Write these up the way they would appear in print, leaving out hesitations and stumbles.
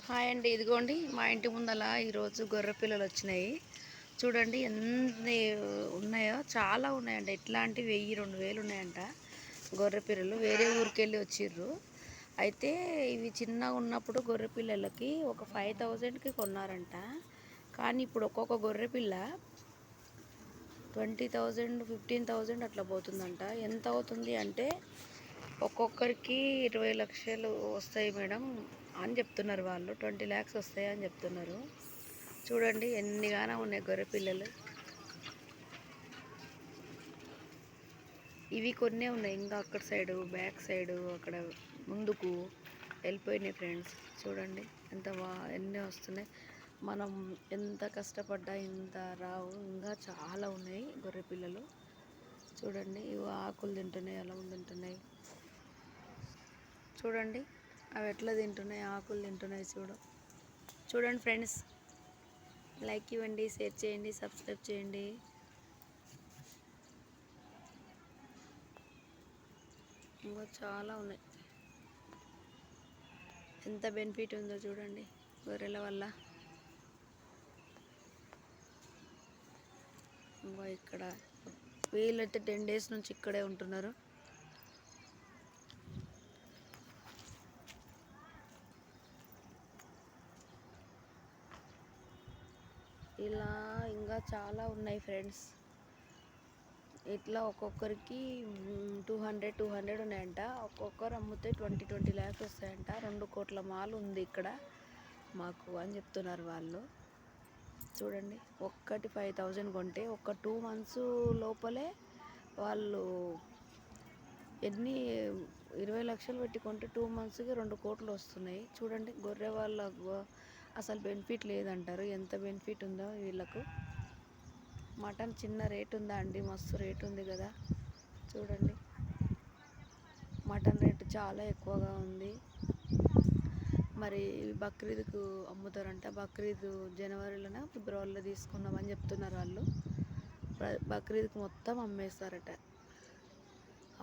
Hi అండి, ఇదిగోండి మా ఇంటి ముందల ఈరోజు గొర్రె పిల్లలు వచ్చినాయి. చూడండి ఎన్ని ఉన్నాయో, చాలా ఉన్నాయంట. ఇట్లాంటి 1000-2000 ఉన్నాయంట గొర్రె పిల్లలు. వేరే ఊరికి వెళ్ళి వచ్చిర్రు. అయితే ఇవి చిన్నగా ఉన్నప్పుడు గొర్రె పిల్లలకి ఒక 5000కి కొన్నారంట. కానీ ఇప్పుడు ఒక్కొక్క గొర్రె పిల్ల 20,000 15,000 అట్లా పోతుందంట. ఎంత అవుతుంది అంటే ఒక్కొక్కరికి 20 లక్షలు వస్తాయి మేడం అని చెప్తున్నారు వాళ్ళు. 20 lakhs వస్తాయి అని చెప్తున్నారు. చూడండి ఎన్నిగానో ఉన్నాయి గొర్రె పిల్లలు. ఇవి కొన్నే ఉన్నాయి, ఇంకా అక్కడ సైడు బ్యాక్ సైడు అక్కడ ముందుకు వెళ్ళిపోయినాయి ఫ్రెండ్స్. చూడండి ఎన్ని వస్తున్నాయి. మనం ఎంత కష్టపడ్డా ఇంత రావు. ఇంకా చాలా ఉన్నాయి గొర్రె పిల్లలు. చూడండి ఇవి ఆకులు తింటున్నాయి, అలా తింటున్నాయి. చూడండి అవి ఎట్లా తింటున్నాయి, ఆకులు తింటున్నాయి. చూడండి ఫ్రెండ్స్, లైక్ ఇవ్వండి, షేర్ చేయండి, సబ్స్క్రైబ్ చేయండి. ఇంకా చాలా ఉన్నాయి. ఎంత బెనిఫిట్ ఉందో చూడండి గొర్రెల వల్ల. ఇంకా ఇక్కడ వీళ్ళైతే 10 days నుంచి ఇక్కడే ఉంటున్నారు. ఇలా ఇంకా చాలా ఉన్నాయి ఫ్రెండ్స్. ఇట్లా ఒక్కొక్కరికి 200 ఉన్నాయంట. ఒక్కొక్కరు అమ్మితే 20 lakhs వస్తాయంట. 2 కోట్ల మాల్ ఉంది ఇక్కడ మాకు అని చెప్తున్నారు వాళ్ళు. చూడండి ఒక్కటి 5000 కొంటే ఒక 2 months లోపలే వాళ్ళు 20 లక్షలు పెట్టి కొంటే 2 monthsకి 2 కోట్లు వస్తున్నాయి. చూడండి గొర్రె వాళ్ళ అసలు బెనిఫిట్ లేదంటారు. ఎంత బెనిఫిట్ ఉందో వీళ్ళకు. మటన్ చిన్న రేట్ ఉందా అండి? మస్తు రేట్ ఉంది కదా. చూడండి మటన్ రేటు చాలా ఎక్కువగా ఉంది. మరి బక్రీద్కు అమ్ముతారంట. బక్రీద్ జనవరిలోనే ఫిబ్రవరిలో తీసుకున్నామని చెప్తున్నారు వాళ్ళు. బక్రీద్కి మొత్తం అమ్మేస్తారట.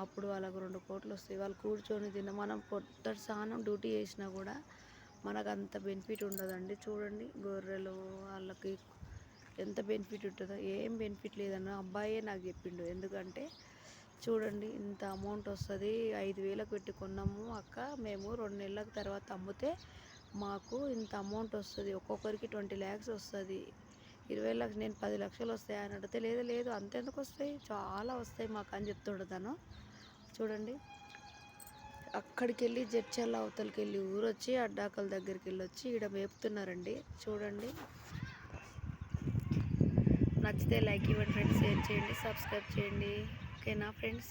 అప్పుడు వాళ్ళకు 2 కోట్లు వస్తాయి. వాళ్ళు కూర్చొని మనం పొద్దుట సానం డ్యూటీ చేసినా కూడా మనకు అంత బెనిఫిట్ ఉండదండి. చూడండి గొర్రెలు వాళ్ళకి ఎంత బెనిఫిట్ ఉంటుందో. ఏం బెనిఫిట్ లేదన్న అబ్బాయే నాకు చెప్పిండు. ఎందుకంటే చూడండి ఇంత అమౌంట్ వస్తుంది, 5000కి పెట్టి కొన్నాము అక్క, మేము 2 నెలల తర్వాత అమ్మితే మాకు ఇంత అమౌంట్ వస్తుంది, ఒక్కొక్కరికి 20 lakhs వస్తుంది, 20 లక్షలు, నేను 10 లక్షలు వస్తాయి అని అడిగితే లేదు అంతెందుకు వస్తాయి, చాలా వస్తాయి మాకు అని చెప్తుండే తను. చూడండి అక్కడికి వెళ్ళి జడ్చర్ల అవతలకి వెళ్ళి ఊరొచ్చి అడ్డాకల దగ్గరికి వెళ్ళి వచ్చి ఇక్కడ మేపుతున్నారండి. చూడండి నచ్చితే లైక్ ఇవ్వండి ఫ్రెండ్స్, షేర్ చేయండి, సబ్స్క్రైబ్ చేయండి. ఓకేనా ఫ్రెండ్స్?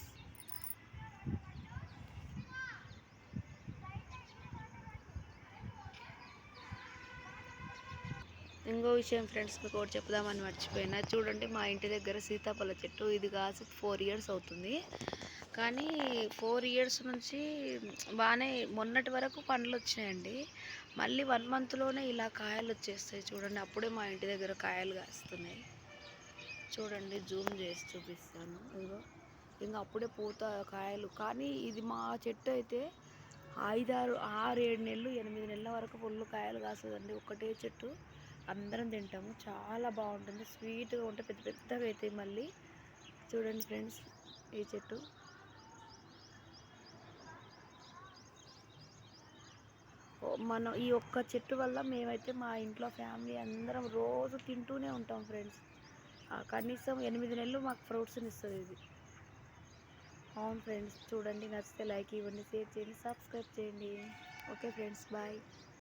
ఇంకో విషయం ఫ్రెండ్స్, మీకు ఒకటి చెప్దామని మర్చిపోయినా. చూడండి మా ఇంటి దగ్గర సీతాఫల చెట్టు, ఇది కాసి 4 years అవుతుంది. కానీ 4 years నుంచి బాగానే, మొన్నటి వరకు పండ్లు వచ్చినాయండి. మళ్ళీ 1 monthలోనే ఇలా కాయలు వచ్చేస్తాయి. చూడండి అప్పుడే మా ఇంటి దగ్గర కాయలు కాస్తున్నాయి. చూడండి జూమ్ చేసి చూపిస్తాను. ఇంకా అప్పుడే పూత కాయలు. కానీ ఇది మా చెట్టు అయితే 6-7 నెలలు 8 నెలల వరకు ఫుల్ కాయలు కాస్తుందండి. ఒకటే చెట్టు, అందరం తింటాము. చాలా బాగుంటుంది, స్వీట్గా ఉంటే పెద్ద పెద్దగా అవుతాయి మళ్ళీ. చూడండి ఫ్రెండ్స్ ఈ చెట్టు. మనం ఈ ఒక్క చెట్టు వల్ల మేమైతే మా ఇంట్లో ఫ్యామిలీ అందరం రోజు తింటూనే ఉంటాం ఫ్రెండ్స్. కనీసం 8 నెలలు మాకు ఫ్రూట్స్ని ఇస్తుంది ఇది. అవును ఫ్రెండ్స్, చూడండి నచ్చితే లైక్ ఇవ్వండి, షేర్ చేయండి, సబ్స్క్రైబ్ చేయండి. Okay friends, bye.